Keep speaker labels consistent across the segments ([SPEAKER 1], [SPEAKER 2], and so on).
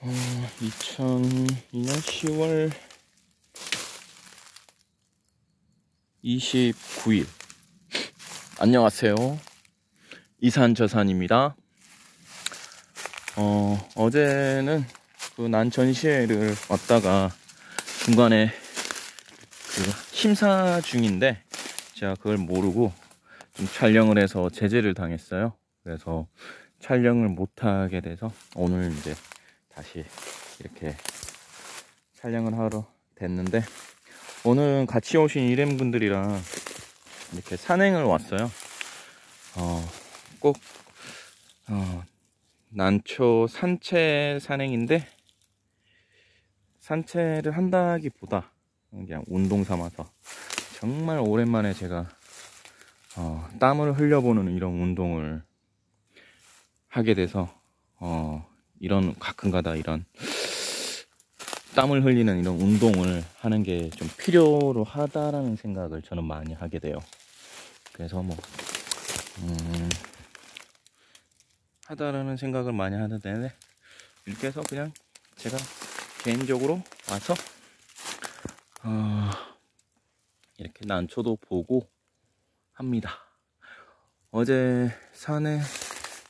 [SPEAKER 1] 2002년 10월 29일. 안녕하세요. 이산저산입니다. 어제는 그 난 전시회를 왔다가 중간에 그 심사 중인데 제가 그걸 모르고 좀 촬영을 해서 제재를 당했어요. 그래서 촬영을 못하게 돼서 오늘 이제 다시 이렇게 촬영을 하러 됐는데, 오늘은 같이 오신 일행분들이랑 이렇게 산행을 왔어요. 꼭 난초 산책 산행인데, 산책을 한다기보다 그냥 운동 삼아서 정말 오랜만에 제가 땀을 흘려보는 이런 운동을 하게 돼서 이런 가끔가다 이런 땀을 흘리는 이런 운동을 하는 게 좀 필요로 하다라는 생각을 저는 많이 하게 돼요. 그래서 하다라는 생각을 많이 하는데, 이렇게 해서 그냥 제가 개인적으로 와서 이렇게 난초도 보고 합니다. 어제 산에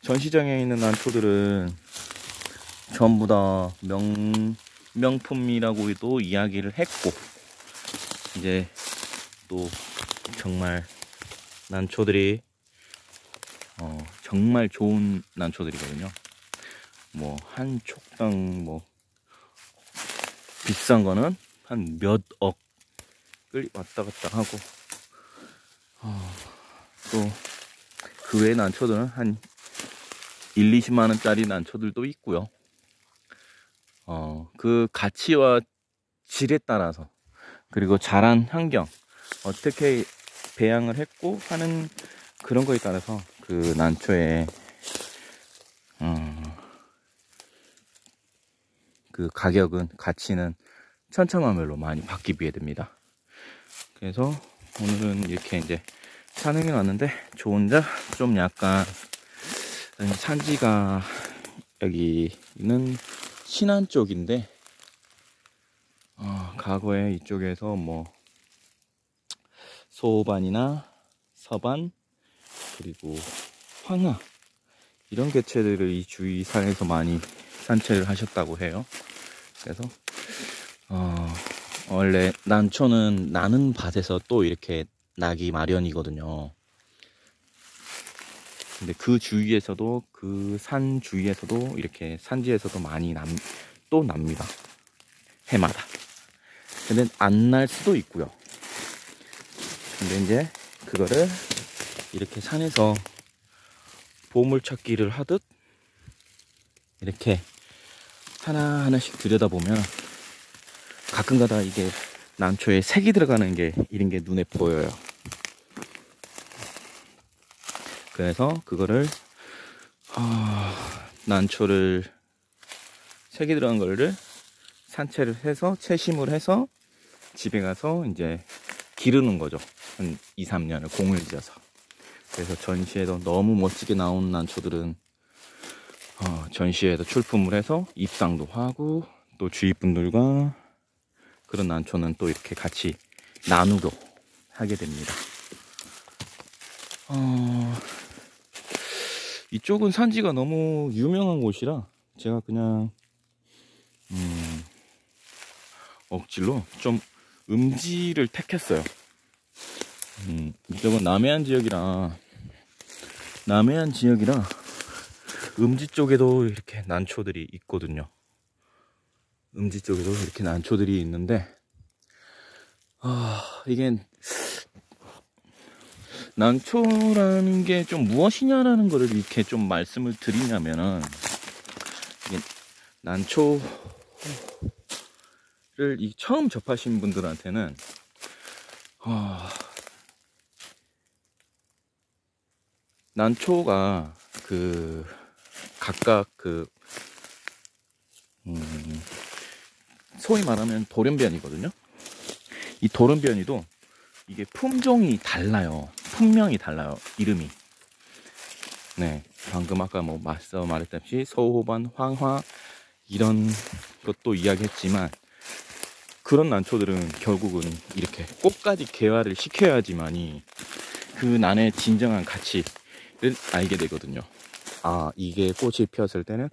[SPEAKER 1] 전시장에 있는 난초들은 전부 다 명품이라고도 이야기를 했고, 이제 또 정말 난초들이 정말 좋은 난초들이거든요. 뭐 한 촉당 뭐 비싼 거는 한 몇 억을 왔다 갔다 하고, 또 그 외의 난초들은 한 1, 20만 원짜리 난초들도 있고요. 그 가치와 질에 따라서, 그리고 자란 환경, 어떻게 배양을 했고 하는 그런 거에 따라서 그 난초의 그 가격은, 가치는 천차만별로 많이 바뀌게 됩니다. 그래서 오늘은 이렇게 이제 산행에 왔는데, 저 혼자 좀 약간 산지가 여기는 신안 쪽인데, 과거에 이쪽에서 뭐 소반이나 서반, 그리고 황하, 이런 개체들을 이 주위산에서 많이 산책을 하셨다고 해요. 그래서 원래 난초는 나는 밭에서 또 이렇게 나기 마련이거든요. 근데 그 주위에서도, 그 산 주위에서도, 이렇게 산지에서도 많이 또 납니다. 해마다. 근데 안 날 수도 있고요. 근데 이제 그거를 이렇게 산에서 보물찾기를 하듯 이렇게 하나하나씩 들여다보면 가끔가다 이게 난초에 색이 들어가는 게, 이런 게 눈에 보여요. 그래서 그거를 난초를 색이 들어간 거를 산채를 해서, 채심을 해서 집에 가서 이제 기르는 거죠. 한 2, 3년을 공을 지어서. 그래서 전시에도 너무 멋지게 나온 난초들은 전시에도 출품을 해서 입상도 하고, 또 주위 분들과 그런 난초는 또 이렇게 같이 나누고 하게 됩니다. 이쪽은 산지가 너무 유명한 곳이라 제가 그냥 억지로 좀 음지를 택했어요. 이쪽은 남해안 지역이라 음지 쪽에도 이렇게 난초들이 있거든요. 음지 쪽에도 이렇게 난초들이 있는데, 이게 난초라는 게 좀 무엇이냐라는 거를 이렇게 좀 말씀을 드리냐면은, 이게 난초를 처음 접하신 분들한테는 난초가 그 각각 소위 말하면 돌연변이거든요. 이 돌연변이도 이게 품종이 달라요. 품명이 달라요. 이름이. 네, 방금 아까 뭐 말했다시피 소호반, 황화, 이런 것도 이야기했지만, 그런 난초들은 결국은 이렇게 꽃까지 개화를 시켜야지만이 그 난의 진정한 가치를 알게 되거든요. 아, 이게 꽃이 피었을 때는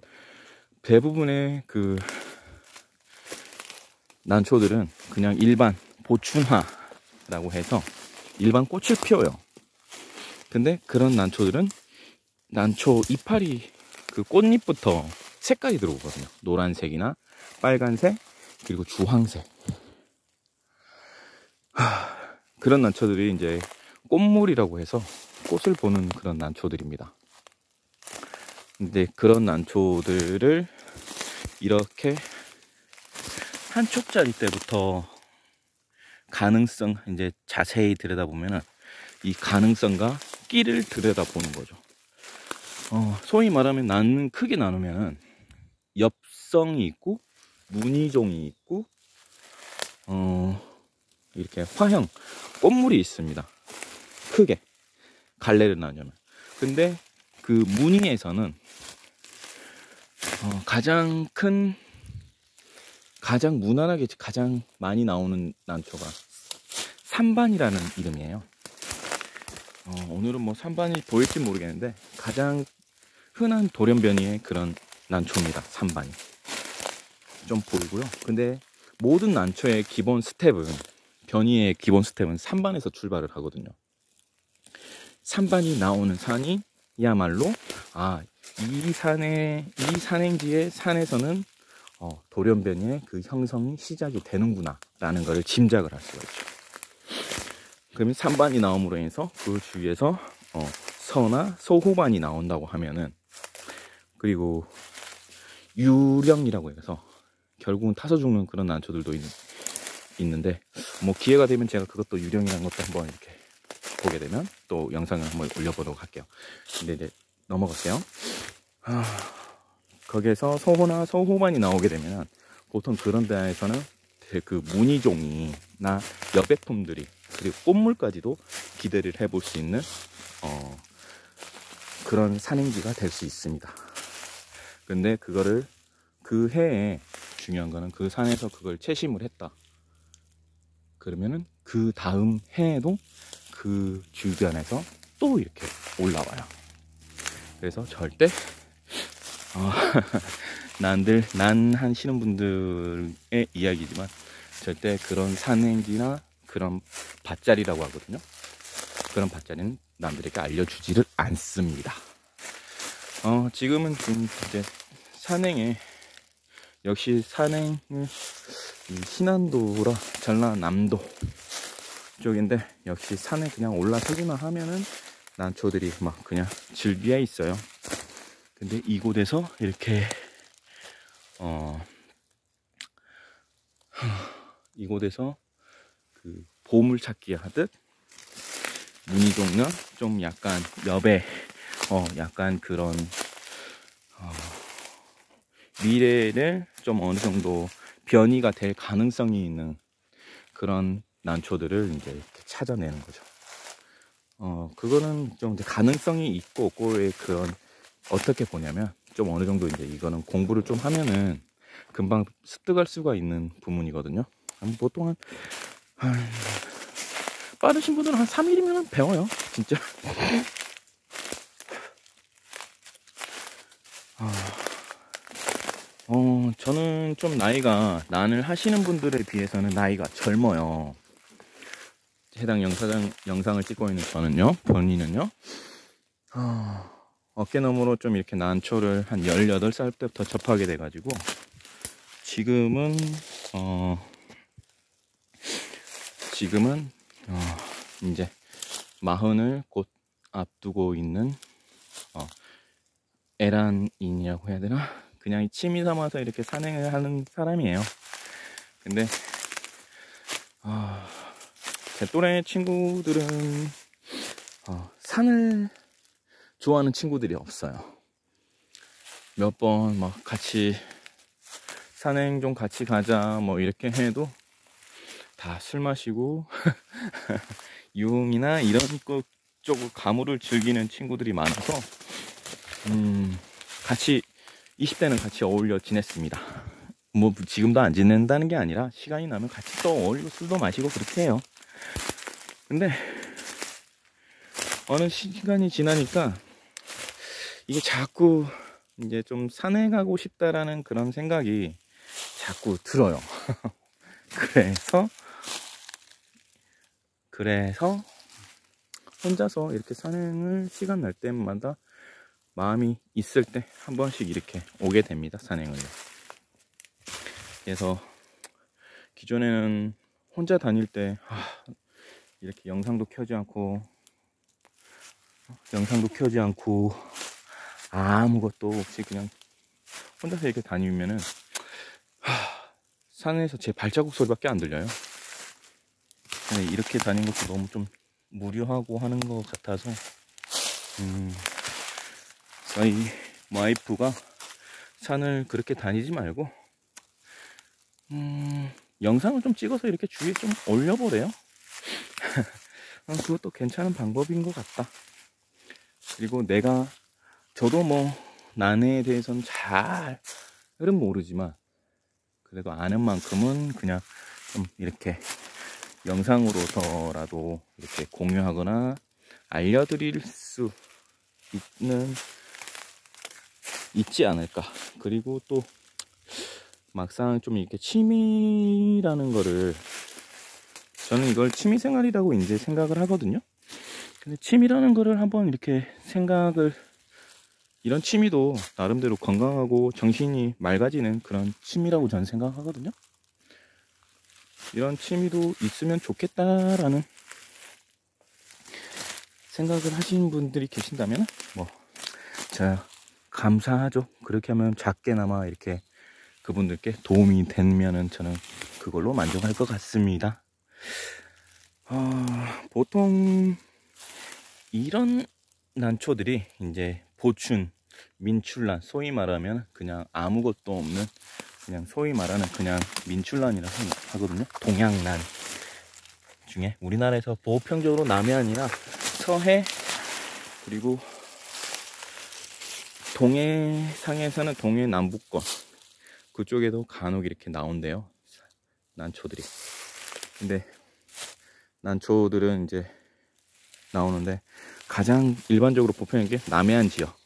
[SPEAKER 1] 대부분의 그 난초들은 그냥 일반 보춘화라고 해서 일반 꽃을 피워요. 근데 그런 난초들은 난초 이파리 그 꽃잎부터 색깔이 들어오거든요. 노란색이나 빨간색, 그리고 주황색. 그런 난초들이 이제 꽃물이라고 해서 꽃을 보는 그런 난초들입니다. 근데 그런 난초들을 이렇게 한 촉짜리 때부터 가능성, 이제 자세히 들여다보면은 이 가능성과 끼를 들여다보는 거죠. 소위 말하면 크게 나누면 엽성이 있고 무늬종이 있고 이렇게 화형 꽃물이 있습니다. 크게 갈래를 나누면. 근데 그 무늬에서는 가장 무난하게 가장 많이 나오는 난초가 산반이라는 이름이에요. 오늘은 뭐 산반이 보일지 모르겠는데 가장 흔한 돌연변이의 그런 난초입니다. 산반이 좀 보이고요. 근데 모든 난초의 기본 스텝은, 변이의 기본 스텝은 산반에서 출발을 하거든요. 산반이 나오는 산이 야말로 이 산행지의 산에서는 돌연변이의 그 형성이 시작이 되는구나 라는 것을 짐작을 할 수가 있죠. 그러면 산반이 나옴으로 인해서 그 주위에서 서나 소호반이 나온다고 하면은, 그리고 유령이라고 해서 결국은 타서 죽는 그런 난초들도 있는데, 뭐 기회가 되면 제가 그것도 유령이라는 것도 한번 이렇게 보게 되면 또 영상을 한번 올려보도록 할게요. 근데 이제 넘어갈게요. 거기에서 소호나 소호반이 나오게 되면 보통 그런 데에서는 그 무늬종이나 여백품들이, 그리고 꽃물까지도 기대를 해볼 수 있는 그런 산행지가 될 수 있습니다. 근데 그거를 그 해에, 중요한 거는 그 산에서 그걸 채심을 했다 그러면은 그 다음 해에도 그 주변에서 또 이렇게 올라와요. 그래서 절대 난하시는 분들의 이야기지만 절대 그런 산행지나 그런 밭자리라고 하거든요. 그런 밭자리는 남들에게 알려주지를 않습니다. 지금은 좀 이제 산행에, 역시 산행을 신안도라 전라남도 쪽인데, 역시 산에 그냥 올라서기만 하면은 난초들이 막 그냥 즐비해 있어요. 근데 이곳에서 이렇게 이곳에서 그 보물찾기 하듯 무늬종이나 좀 약간 여배, 약간 그런 미래를 좀 어느 정도 변이가 될 가능성이 있는 그런 난초들을 이제 이렇게 찾아내는 거죠. 그거는 좀 이제 가능성이 있고 없고의 그런, 어떻게 보냐면 좀 어느 정도 이제 이거는 공부를 좀 하면은 금방 습득할 수가 있는 부분이거든요. 보통 빠르신 분들은 한 3일이면 배워요, 진짜. 저는 좀 나이가, 난을 하시는 분들에 비해서는 나이가 젊어요. 해당 영상을 찍고 있는 저는요, 본인은요, 어깨너머로 좀 이렇게 난초를 한 18살 때부터 접하게 돼가지고, 지금은 이제 40을 곧 앞두고 있는 에란인이라고 해야 되나? 그냥 취미 삼아서 이렇게 산행을 하는 사람이에요. 근데 제 또래 친구들은 산을 좋아하는 친구들이 없어요. 몇 번 막 같이 산행 좀 같이 가자 뭐 이렇게 해도 다 술 마시고 유흥이나 이런 것 쪽 가물을 즐기는 친구들이 많아서 같이 20대는 같이 어울려 지냈습니다. 뭐 지금도 안 지낸다는 게 아니라 시간이 나면 같이 또 어울리고 술도 마시고 그렇게 해요. 근데 어느 시간이 지나니까 이게 자꾸 이제 좀 산에 가고 싶다라는 그런 생각이 자꾸 들어요. 그래서 혼자서 이렇게 산행을 시간 날 때마다 마음이 있을 때 한 번씩 이렇게 오게 됩니다. 산행을. 그래서 기존에는 혼자 다닐 때 이렇게 영상도 켜지 않고 아무것도 없이 그냥 혼자서 이렇게 다니면은 산에서 제 발자국 소리밖에 안 들려요. 근데 이렇게 다니는 것도 너무 좀 무료하고 하는 것 같아서 저희 와이프가 산을 그렇게 다니지 말고 영상을 좀 찍어서 이렇게 주위에 좀 올려보래요. 그것도 괜찮은 방법인 것 같다. 그리고 저도 뭐 난해에 대해서는 잘은 모르지만 그래도 아는 만큼은 그냥 좀 이렇게 영상으로서라도 이렇게 공유하거나 알려드릴 수 있지 않을까. 그리고 또 막상 좀 이렇게 취미라는 거를, 저는 이걸 취미생활이라고 이제 생각을 하거든요. 근데 취미라는 거를 한번 이렇게 이런 취미도 나름대로 건강하고 정신이 맑아지는 그런 취미라고 저는 생각하거든요. 이런 취미도 있으면 좋겠다라는 생각을 하시는 분들이 계신다면 제가 감사하죠. 그렇게 하면 작게나마 이렇게 그분들께 도움이 되면은 저는 그걸로 만족할 것 같습니다. 보통 이런 난초들이 이제 보춘, 민출란, 소위 말하면 그냥 아무것도 없는, 그냥 소위 말하는 그냥 민출란이라고 하거든요. 동양란 중에 우리나라에서 보편적으로 남해안이나 서해, 그리고 동해상에서는 동해 남부권 그쪽에도 간혹 이렇게 나온대요, 난초들이. 근데 난초들은 이제 나오는데 가장 일반적으로 보편인 게 남해안 지역,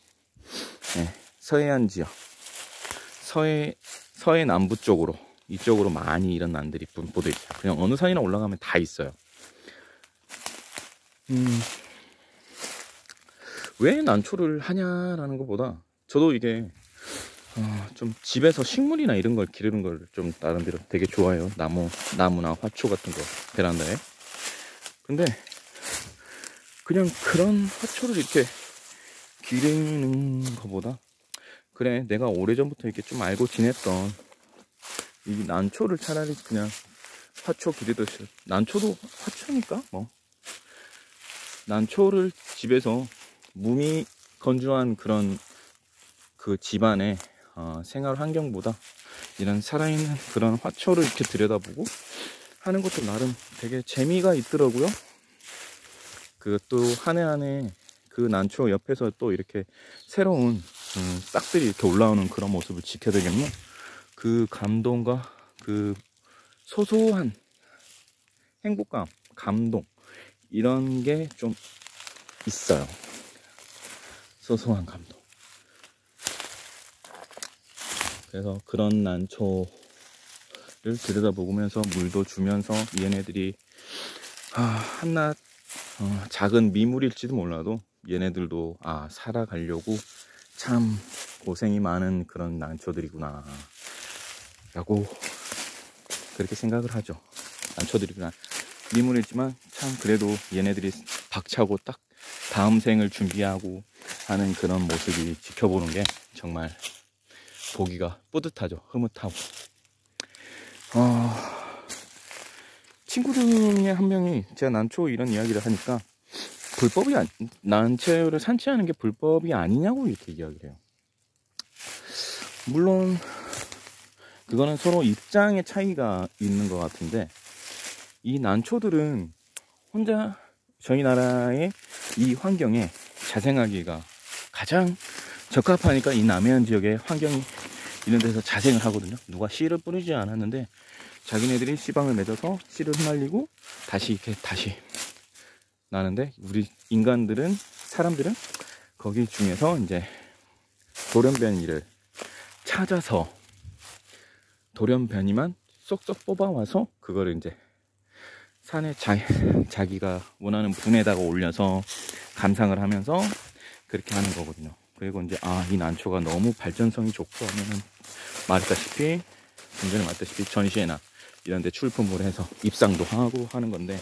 [SPEAKER 1] 서해안 지역, 서해 남부 쪽으로, 이쪽으로 많이 이런 난들이 분포되어 있어요. 그냥 어느 산이나 올라가면 다 있어요. 왜 난초를 하냐라는 것보다 저도 이게 좀 집에서 식물이나 이런 걸 기르는 걸 좀 나름대로 되게 좋아해요. 나무나 화초 같은 거 베란다에. 근데 그냥 그런 화초를 이렇게 기르는 것보다, 그래 내가 오래전부터 이렇게 좀 알고 지냈던 이 난초를 차라리 그냥 화초 기르듯이, 난초도 화초니까 뭐, 난초를 집에서 무미 건조한 그런 그 집안의 생활 환경보다 이런 살아있는 그런 화초를 이렇게 들여다보고 하는 것도 나름 되게 재미가 있더라고요. 그것도 한 해 한 해 그 난초 옆에서 또 이렇게 새로운 싹들이 이렇게 올라오는 그런 모습을 지켜야 되겠네. 그 감동과 그 소소한 행복감, 감동, 이런 게 좀 있어요. 소소한 감동. 그래서 그런 난초를 들여다보면서 물도 주면서 얘네들이 한낱 작은 미물일지도 몰라도 얘네들도 살아가려고 참 고생이 많은 그런 난초들이구나 라고 그렇게 생각을 하죠. 난초들이구나, 미물이지만 참 그래도 얘네들이 박차고 딱 다음 생을 준비하고 하는 그런 모습이 지켜보는 게 정말 보기가 뿌듯하죠. 흐뭇하고. 친구 중에 한 명이 제가 난초 이런 이야기를 하니까 난초를 산치하는 게 불법이 아니냐고 이렇게 이야기를 해요. 물론 그거는 서로 입장의 차이가 있는 것 같은데, 이 난초들은 혼자 저희 나라의 이 환경에 자생하기가 가장 적합하니까 이 남해안 지역의 환경이 이런 데서 자생을 하거든요. 누가 씨를 뿌리지 않았는데 자기네들이 씨방을 맺어서 씨를 흩날리고 다시 이렇게 다시 나는데, 우리 인간들은, 사람들은 거기 중에서 이제 돌연변이를 찾아서 돌연변이만 쏙쏙 뽑아와서 그거를 이제 산에 자기가 원하는 분에다가 올려서 감상을 하면서 그렇게 하는 거거든요. 그리고 이제 이 난초가 너무 발전성이 좋고 하면은 말했다시피, 좀 전에 말했다시피 전시회나 이런 데 출품을 해서 입상도 하고 하는 건데,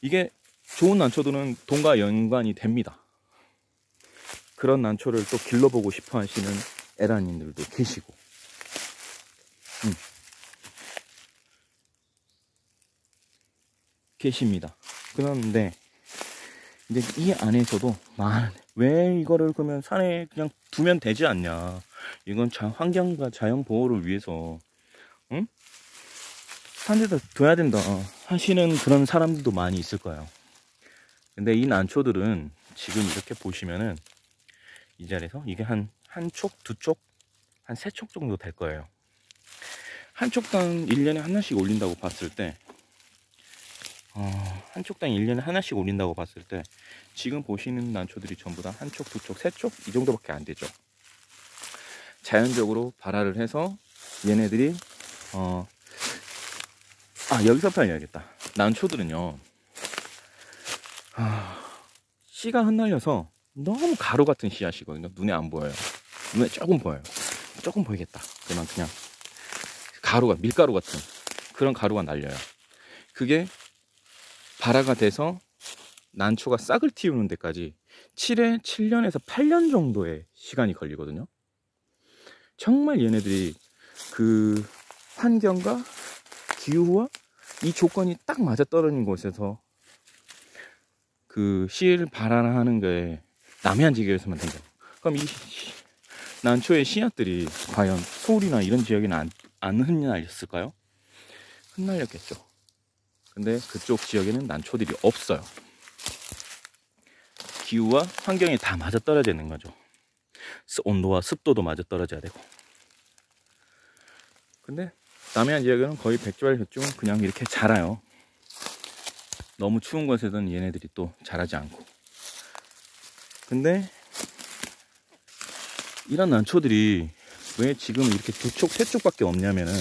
[SPEAKER 1] 이게 좋은 난초들은 돈과 연관이 됩니다. 그런 난초를 또 길러보고 싶어 하시는 애란인들도 계시고, 계십니다. 그런데 이제 이 안에서도 왜 이거를 그러면 산에 그냥 두면 되지 않냐, 이건 환경과 자연 보호를 위해서 산에다 둬야 된다 하시는 그런 사람들도 많이 있을 거예요. 근데 이 난초들은 지금 이렇게 보시면은 이 자리에서 이게 한 촉, 두 촉, 한 세 촉 정도 될 거예요. 한 촉당 1년에 하나씩 올린다고 봤을 때, 한 촉당 1년에 하나씩 올린다고 봤을 때, 지금 보시는 난초들이 전부 다 한 촉, 두 촉, 세 촉 이 정도밖에 안 되죠. 자연적으로 발화를 해서 얘네들이 여기서부터 해야겠다. 난초들은요, 씨가 흩날려서 너무 가루 같은 씨앗이거든요. 눈에 안 보여요. 눈에 조금 보여요. 조금 보이겠다. 그러면 그냥 밀가루 같은 그런 가루가 날려요. 그게 발화가 돼서 난초가 싹을 틔우는 데까지 7년에서 8년 정도의 시간이 걸리거든요. 정말 얘네들이 그 환경과 기후와 이 조건이 딱 맞아떨어진 곳에서 그 씨를 발화하는 게 남해안 지역에서만 된다. 그럼 이 난초의 씨앗들이 과연 서울이나 이런 지역에는 안 흩날렸을까요? 흩날렸겠죠. 근데 그쪽 지역에는 난초들이 없어요. 기후와 환경이 다 맞아떨어져 있는 거죠. 온도와 습도도 맞아떨어져야 되고. 근데 남해안 지역에는 거의 백발백중은 그냥 이렇게 자라요. 너무 추운 곳에서는 얘네들이 또 자라지 않고. 근데 이런 난초들이 왜 지금 이렇게 두 촉, 세 촉밖에 없냐면은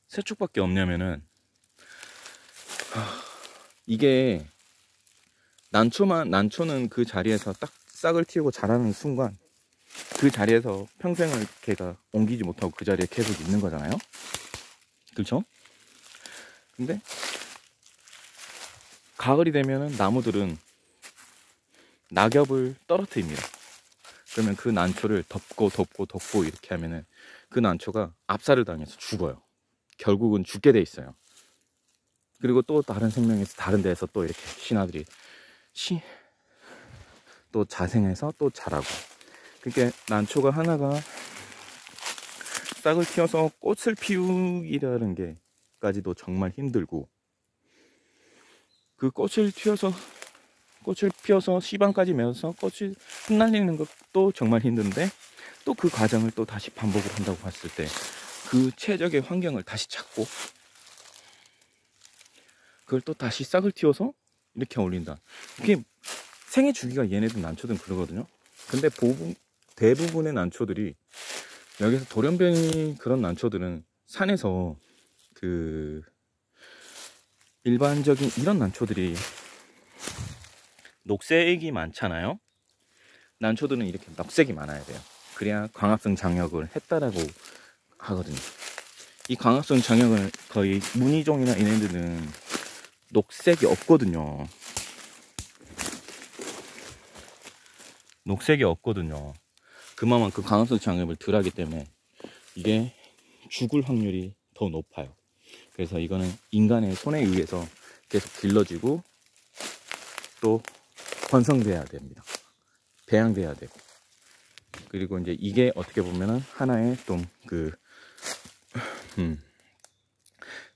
[SPEAKER 1] 세 촉밖에 없냐면은 이게 난초는 그 자리에서 딱 싹을 틔우고 자라는 순간 그 자리에서 평생을 걔가 옮기지 못하고 그 자리에 계속 있는 거잖아요. 그렇죠? 근데 가을이 되면은 나무들은 낙엽을 떨어뜨립니다. 그러면 그 난초를 덮고 이렇게 하면은 그 난초가 압살을 당해서 죽어요. 결국은 죽게 돼 있어요. 그리고 또 다른 생명에서 다른 데에서 또 이렇게 신화들이 또 자생해서 또 자라고. 그러니까 난초가 하나가 싹을 틔워서 꽃을 피우기라는 게까지도 정말 힘들고, 그 꽃을 피워서 씨방까지 메워서 꽃이 흩날리는 것도 정말 힘든데, 또 그 과정을 또 다시 반복을 한다고 봤을 때 그 최적의 환경을 다시 찾고 그걸 또 다시 싹을 틔워서 이렇게 올린다. 그게 생애 주기가 얘네들 난초들은 그러거든요. 근데 대부분의 난초들이 여기서 돌연변이 그런 난초들은 산에서 그 일반적인 이런 난초들이 녹색이 많잖아요. 난초들은 이렇게 녹색이 많아야 돼요. 그래야 광합성 장역을 했다라고 하거든요. 이 광합성 장역을 거의 무늬종이나 얘네들은 녹색이 없거든요. 그만큼 광합성 장역을 덜 하기 때문에 이게 죽을 확률이 더 높아요. 그래서 이거는 인간의 손에 의해서 계속 길러지고 또 번성돼야 됩니다. 배양돼야 되고. 그리고 이제 이게 어떻게 보면은 하나의 좀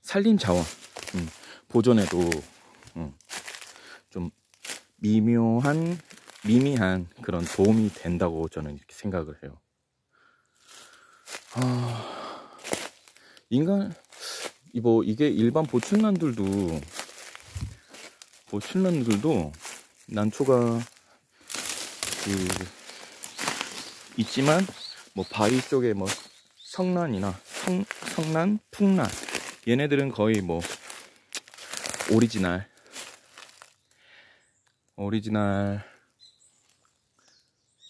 [SPEAKER 1] 산림 자원, 보존에도 좀 미미한 그런 도움이 된다고 저는 이렇게 생각을 해요. 이게 일반 보출란들도 난초가 있지만 뭐 바위 쪽에 뭐 성란이나 성란, 풍란 얘네들은 거의 뭐 오리지널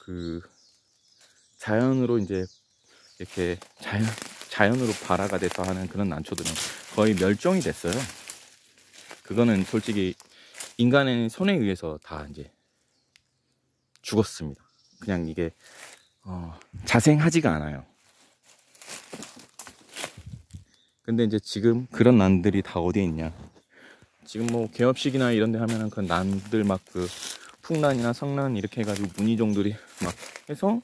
[SPEAKER 1] 그 자연으로 이제 이렇게 자연으로 발화가 돼서 하는 그런 난초들은 거의 멸종이 됐어요. 그거는 솔직히 인간의 손에 의해서 다 이제 죽었습니다. 그냥 이게 자생하지가 않아요. 근데 이제 지금 그런 난들이 다 어디에 있냐? 지금 뭐 개업식이나 이런 데 하면은 그 난들 막 그 풍란이나 성란 이렇게 해가지고 문희종들이 막 해서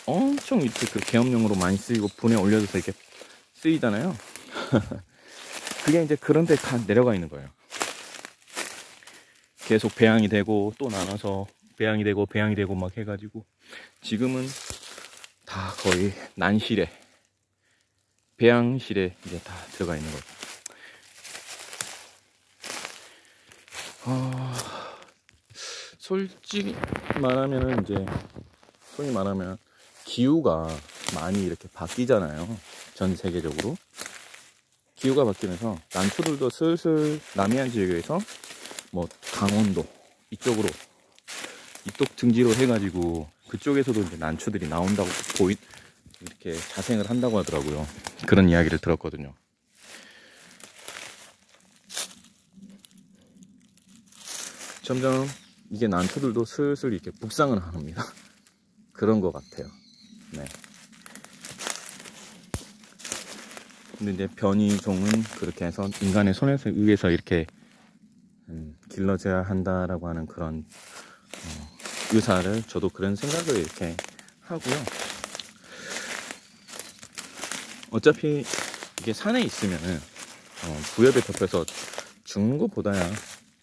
[SPEAKER 1] 엄청 이렇게 그 개업용으로 많이 쓰이고 분에 올려져서 이렇게 쓰이잖아요. 그게 이제 그런 데 다 내려가 있는 거예요. 계속 배양이 되고 또 나눠서 배양이 되고 막 해가지고 지금은 다 거의 난실에 배양실에 이제 다 들어가 있는 거죠. 솔직히 말하면은 이제 소위 말하면 기후가 많이 이렇게 바뀌잖아요. 전 세계적으로 기후가 바뀌면서 난초들도 슬슬 남해안 지역에서 뭐 강원도 이쪽 등지로 해가지고 그쪽에서도 이제 난초들이 나온다고 이렇게 자생을 한다고 하더라고요. 그런 이야기를 들었거든요. 점점 이게 난초들도 슬슬 이렇게 북상을 합니다. 그런 것 같아요. 네. 근데 이제 변이종은 그렇게 해서 인간의 손에 의해서 이렇게 길러져야 한다라고 하는 그런 의사를 저도 그런 생각을 이렇게 하고요. 어차피 이게 산에 있으면은 부엽에 덮여서 죽는 것보다야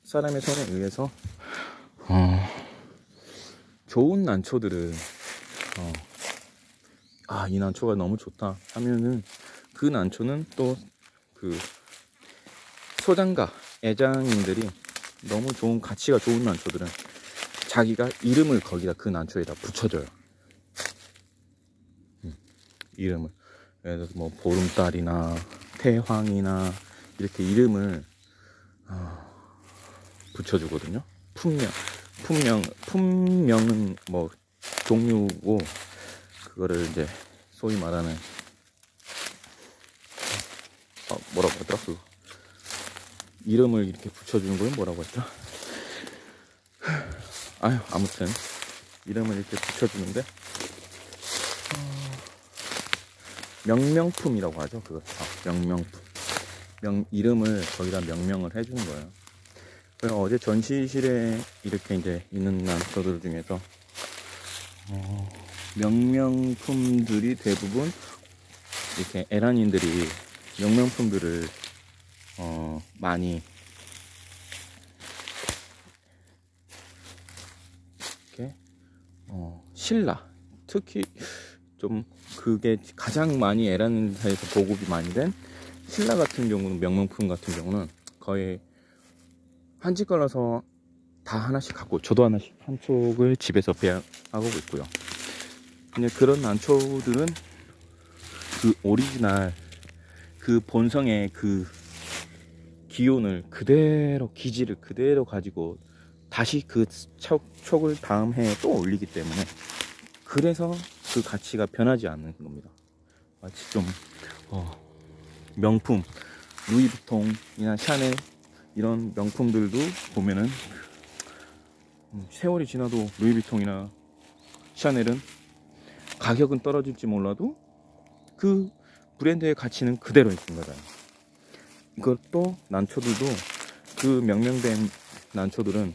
[SPEAKER 1] 사람의 손에 의해서 좋은 난초들을 이 난초가 너무 좋다 하면은 그 난초는 또 그 소장가 애장인들이 너무 좋은 가치가 좋은 난초들은 자기가 이름을 거기다 그 난초에다 붙여줘요. 이름을 예를 들어서 뭐 보름달이나 태황이나 이렇게 이름을 붙여주거든요. 품명은 뭐 종류고 그거를 이제 소위 말하는 뭐라고 하더라? 그 이름을 이렇게 붙여주는 걸 뭐라고 했더라? 아무튼 이름을 이렇게 붙여주는데 명명품이라고 하죠. 그거 명명품. 이름을 거기다 명명을 해주는 거예요. 그래서 어제 전시실에 이렇게 이제 있는 난초들 중에서 명명품들이 대부분 이렇게 에란인들이 명명품들을 많이 이렇게 신라 특히 좀 그게 가장 많이 에란사에서 보급이 많이 된 신라 같은 경우는 명명품 같은 경우는 거의 한 집 걸러서 다 하나씩 갖고 저도 하나씩 한 촉을 집에서 배양하고 있고요. 근데 그런 난초들은 그 오리지널 그 본성의 그 기운을 그대로 기질을 그대로 가지고 다시 그 촉을 다음 해에 또 올리기 때문에 그래서 그 가치가 변하지 않는 겁니다. 마치 좀 명품 루이비통이나 샤넬 이런 명품들도 보면은 세월이 지나도 루이비통이나 샤넬은 가격은 떨어질지 몰라도 그 브랜드의 가치는 그대로 있는 거잖아요. 이것도 난초들도 그 명명된 난초들은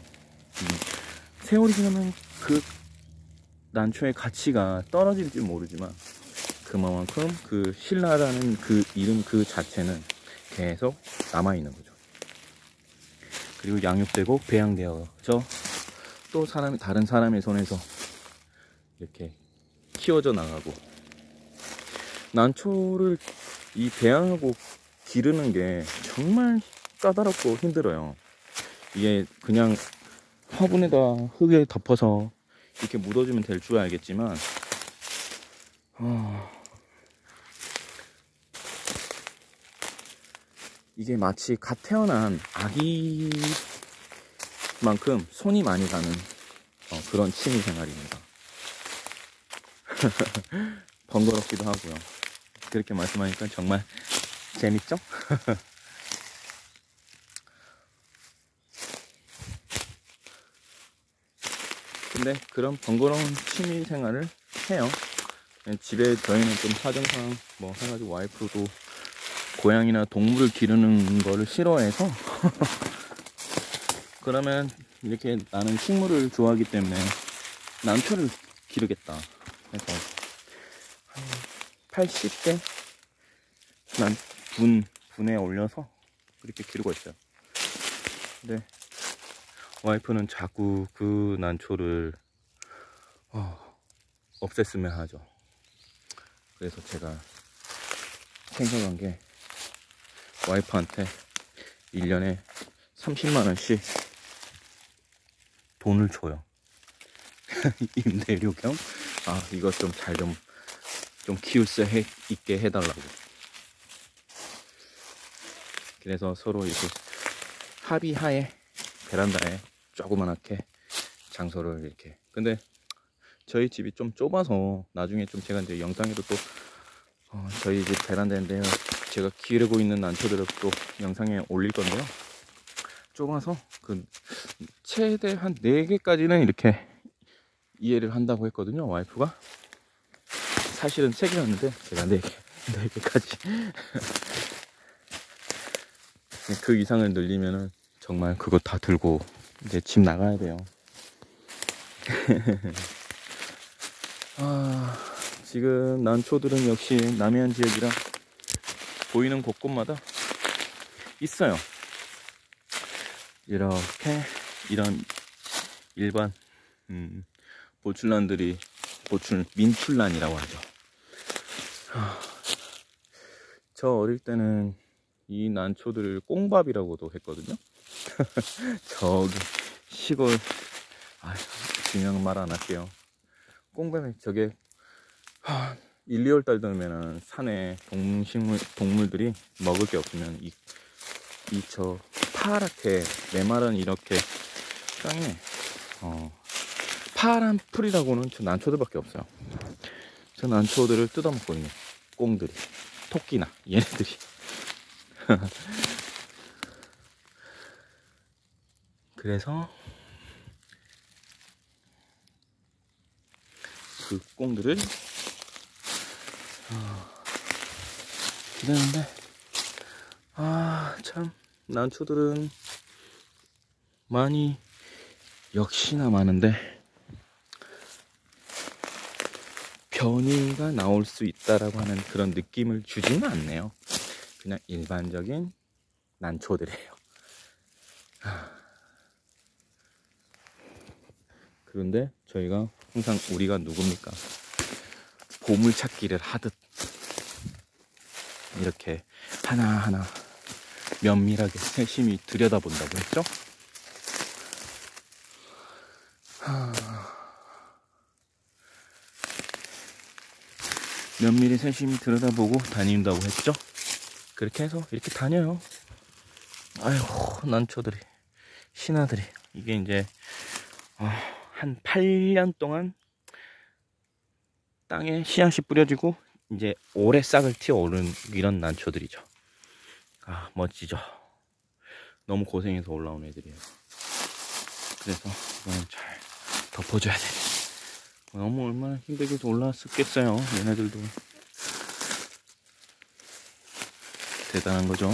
[SPEAKER 1] 세월이 지나면 그 난초의 가치가 떨어질지 모르지만 그만큼 그 신라라는 그 이름 그 자체는 계속 남아있는 거죠. 그리고 양육되고 배양되어져 또 다른 사람의 손에서 이렇게 키워져 나가고. 난초를 이 배양하고 기르는 게 정말 까다롭고 힘들어요. 이게 그냥 화분에다 흙에 덮어서 이렇게 묻어주면 될 줄 알겠지만 이게 마치 갓 태어난 아기만큼 손이 많이 가는 그런 취미 생활입니다. 번거롭기도 하고요. 그렇게 말씀하니까 정말 재밌죠? 근데 그런 번거로운 취미 생활을 해요. 집에 저희는 좀 사정상 뭐 해가지고 와이프도 고양이나 동물을 기르는 거를 싫어해서 그러면 이렇게 나는 식물을 좋아하기 때문에 난초를 기르겠다 해서 한 80개 분에 올려서 그렇게 기르고 있어요. 근데 와이프는 자꾸 그 난초를 없앴으면 하죠. 그래서 제가 생각한 게 와이프한테 1년에 30만원씩 돈을 줘요. 임대료 겸 이것 좀 잘 좀 키울 수 있게 해달라고. 그래서 서로 이렇게 합의하에 베란다에 조그만하게 장소를 이렇게. 근데 저희 집이 좀 좁아서 나중에 좀 제가 이제 영상에도 또 저희 집 베란다인데요, 제가 기르고 있는 난초들을 또 영상에 올릴 건데요, 좁아서 그 최대 한 4개까지는 이렇게 이해를 한다고 했거든요, 와이프가. 사실은 3개였는데 제가 4개까지 그 이상을 늘리면은 정말 그거 다 들고 이제 집 나가야 돼요. 지금 난초들은 역시 남해안 지역이라 보이는 곳곳마다 있어요. 이렇게 이런 일반 보출란들이 민출란이라고 하죠. 저 어릴 때는 이 난초들을 꽁밥이라고도 했거든요. 저기 시골 중요한 말 안 할게요. 꽁밥이 저게 1, 2월 달 되면은 산에 동물들이 먹을 게 없으면 저 파랗게 메마른 이렇게 땅에 파란 풀이라고는 저 난초들밖에 없어요. 저 난초들을 뜯어먹거든요, 꽁들이, 토끼나 얘네들이. 그래서 그 꽁들을 기르는데 참 난초들은 많이 역시나 많은데 변이가 나올 수 있다라고 하는 그런 느낌을 주지는 않네요. 그냥 일반적인 난초들이에요. 그런데 저희가 항상 우리가 누굽니까? 보물찾기를 하듯 이렇게 하나하나 면밀하게 세심히 들여다본다고 했죠? 면밀히 세심히 들여다보고 다닌다고 했죠? 그렇게 해서 이렇게 다녀요. 아이고, 난초들이, 신하들이. 이게 이제 한 8년 동안 땅에 씨앗이 뿌려지고 이제 오래 싹을 틔워 오른 이런 난초들이죠. 멋지죠. 너무 고생해서 올라온 애들이에요. 그래서 이거는 잘 덮어줘야 돼. 너무 얼마나 힘들게 올라왔었겠어요. 얘네들도 대단한 거죠.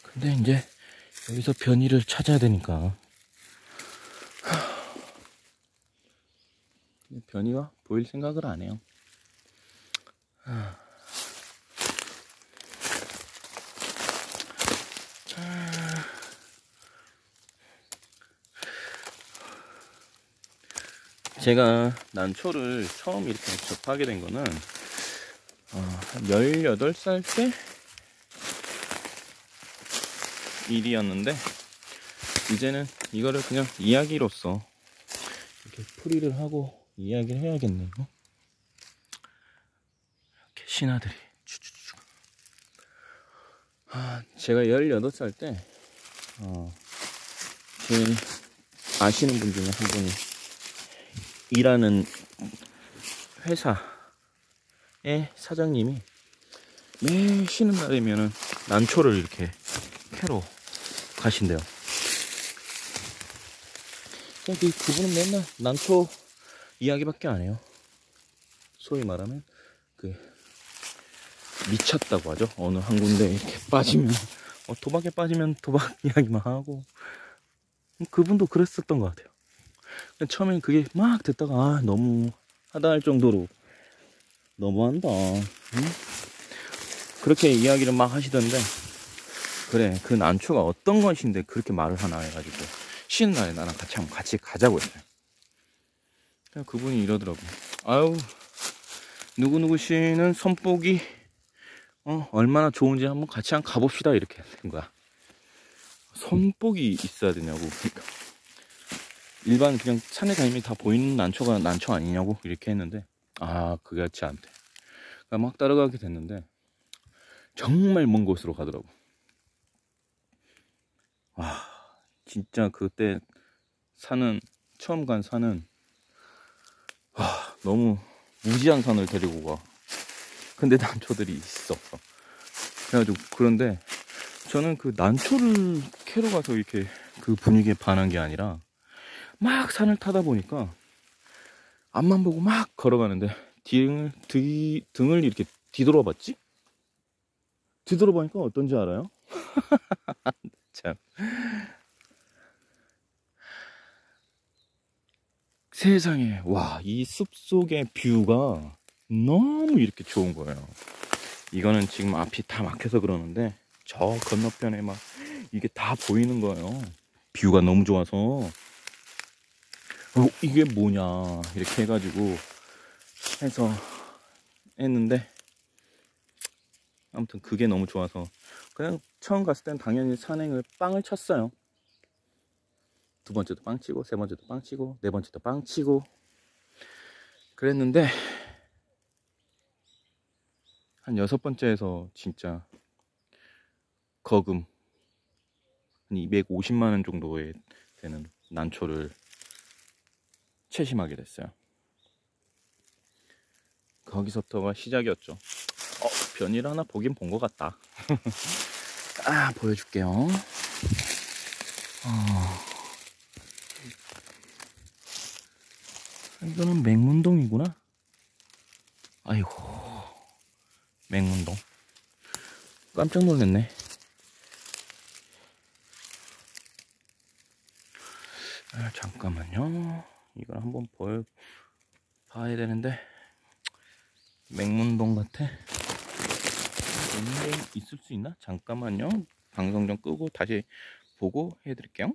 [SPEAKER 1] 근데 이제 여기서 변이를 찾아야 되니까 변이가 보일 생각을 안 해요. 제가 난초를 처음 이렇게 접하게 된 거는 18살 때 일이었는데, 이제는 이거를 그냥 이야기로서 이렇게 풀이를 하고 이야기를 해야겠네요. 이렇게 신하들이 추추추. 제가 18살 때 제 아시는 분 중에 한 분이 일하는 회사의 사장님이 매일 쉬는 날이면은 난초를 이렇게 캐러 가신대요. 그분은 맨날 난초 이야기밖에 안 해요. 소위 말하면 미쳤다고 하죠. 어느 한 군데 이렇게 빠지면 도박에 빠지면 도박 이야기만 하고, 그분도 그랬었던 것 같아요. 처음엔 그게 막 듣다가 너무 하다 할 정도로 너무한다, 응? 그렇게 이야기를 막 하시던데, 그래 그 난초가 어떤 것인데 그렇게 말을 하나 해가지고 쉬는 날에 나랑 같이 가자고 했어요. 그분이 이러더라고. 아유, 누구누구 씨는 손목이 얼마나 좋은지 한번 같이 가봅시다, 이렇게 된 거야. 손목이 있어야 되냐고. 그러니까 일반 그냥 산에 다니면 다 보이는 난초가 난초 아니냐고 이렇게 했는데, 그게 같이 안 돼. 그러니까 막 따라가게 됐는데 정말 먼 곳으로 가더라고. 진짜 그때 처음 간 산은 너무 무지한 산을 데리고 가. 근데 난초들이 있어. 그래가지고, 그런데 저는 그 난초를 캐러 가서 이렇게 그 분위기에 반한 게 아니라, 막 산을 타다 보니까 앞만 보고 막 걸어가는데 등을 이렇게 뒤돌아봤지? 뒤돌아보니까 어떤지 알아요? 참. 세상에, 와, 이 숲속의 뷰가 너무 이렇게 좋은 거예요. 이거는 지금 앞이 다 막혀서 그러는데, 저 건너편에 막 이게 다 보이는 거예요. 뷰가 너무 좋아서. 이게 뭐냐 이렇게 해가지고 해서 했는데, 아무튼 그게 너무 좋아서 그냥 처음 갔을 땐 당연히 산행을 빵을 쳤어요. 두 번째도 빵 치고, 세 번째도 빵 치고, 네 번째도 빵 치고 그랬는데, 한 6번째에서 진짜 거금 한 250만원 정도에 되는 난초를 채심하게 됐어요. 거기서부터가 시작이었죠. 변이를 하나 보긴 본 것 같다. 보여줄게요. 이거는 맹문동이구나. 아이고, 맹문동. 깜짝 놀랐네. 잠깐만요. 이걸 한번 봐야 되는데, 맹문동 같아. 맹문동 있을 수 있나? 잠깐만요. 방송 좀 끄고 다시 보고 해드릴게요.